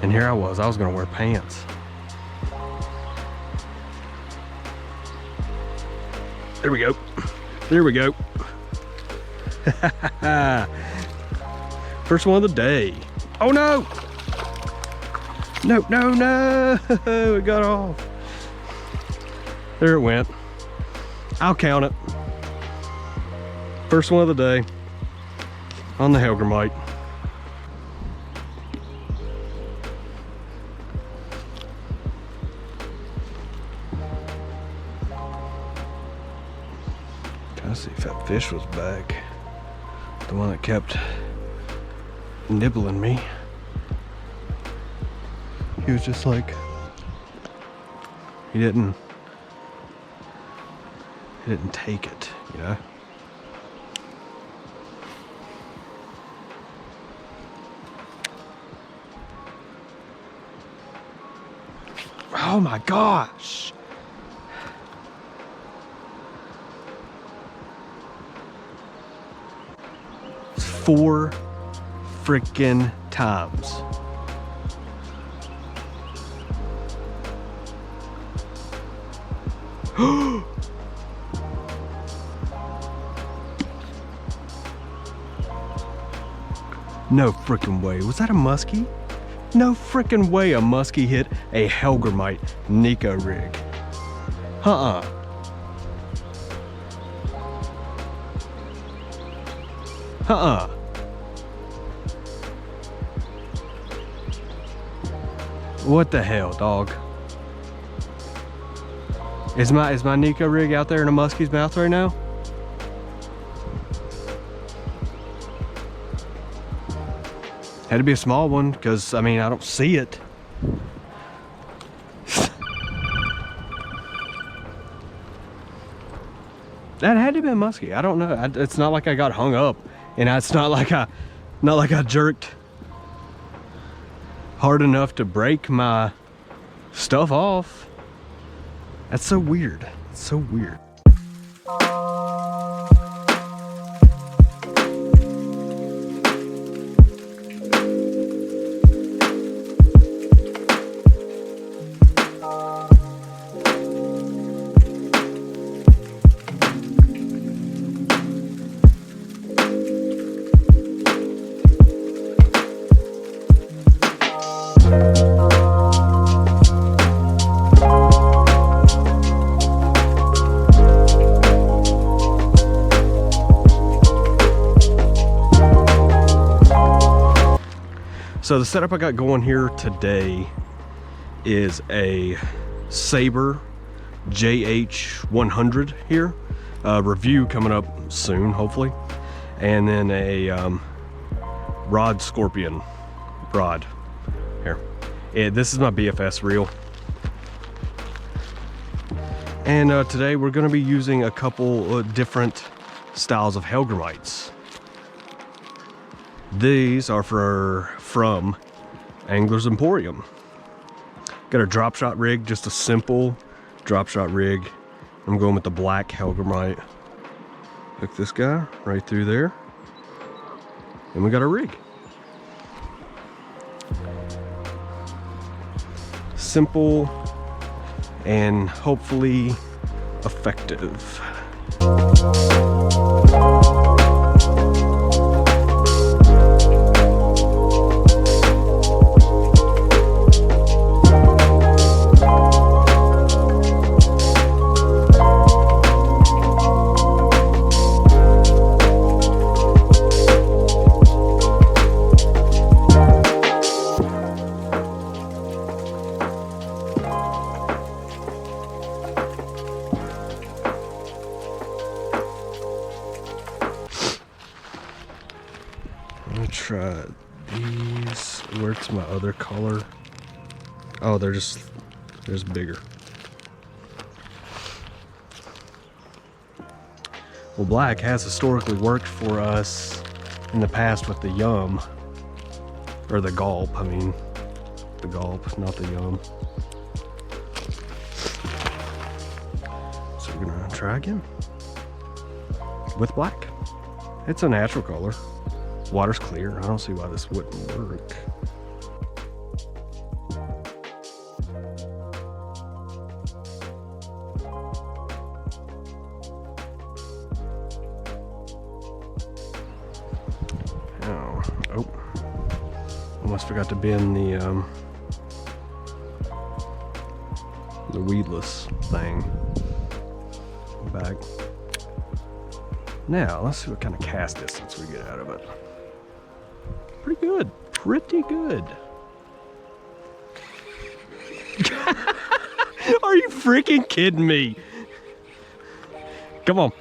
And here I was gonna wear pants. There we go. There we go. First one of the day. Oh no! No, no, no! It got off. There it went. I'll count it. First one of the day on the Helgramite. Trying to see if that fish was back. The one that kept nibbling me. He was just like, he didn't take it, you know? Oh my gosh. It's 4 freaking times. No freaking way. Was that a muskie? No freaking way a muskie hit a Helgramite Nico rig. Uh-uh. Uh-uh. What the hell, dog? Is my Nico rig out there in a muskie's mouth right now? Had to be a small one, because, I mean, I don't see it. That had to be a muskie. I don't know. It's not like I got hung up, and it's not like I jerked hard enough to break my stuff off. That's so weird. It's so weird. So the setup I got going here today is a Sabre JH100 here. Review coming up soon, hopefully. And then a Rod Scorpion rod here. This is my BFS reel. And today we're gonna be using a couple different styles of Helgramites. These are from Angler's Emporium. Got a drop shot rig, just a simple drop shot rig. I'm going with the black Helgramite. Look, this guy right through there. And we got a rig. Simple and hopefully effective. Try these. Where's my other color? Oh, there's bigger. Well, black has historically worked for us in the past with the Yum, or the Gulp. I mean, the Gulp, not the Yum. So we're gonna try again with black. It's a natural color. Water's clear. I don't see why this wouldn't work. almost forgot to bend the weedless thing back. Now, let's see what kind of cast distance we get out of it. Pretty good. Pretty good. Are you freaking kidding me? Come on.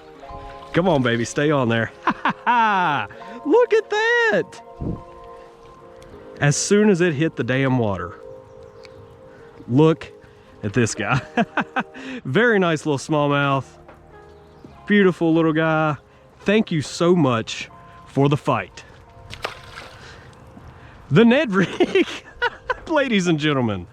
Come on, baby. Stay on there. Look at that. As soon as it hit the damn water. Look at this guy. Very nice little smallmouth. Beautiful little guy. Thank you so much for the fight. The Ned rig. Ladies and gentlemen.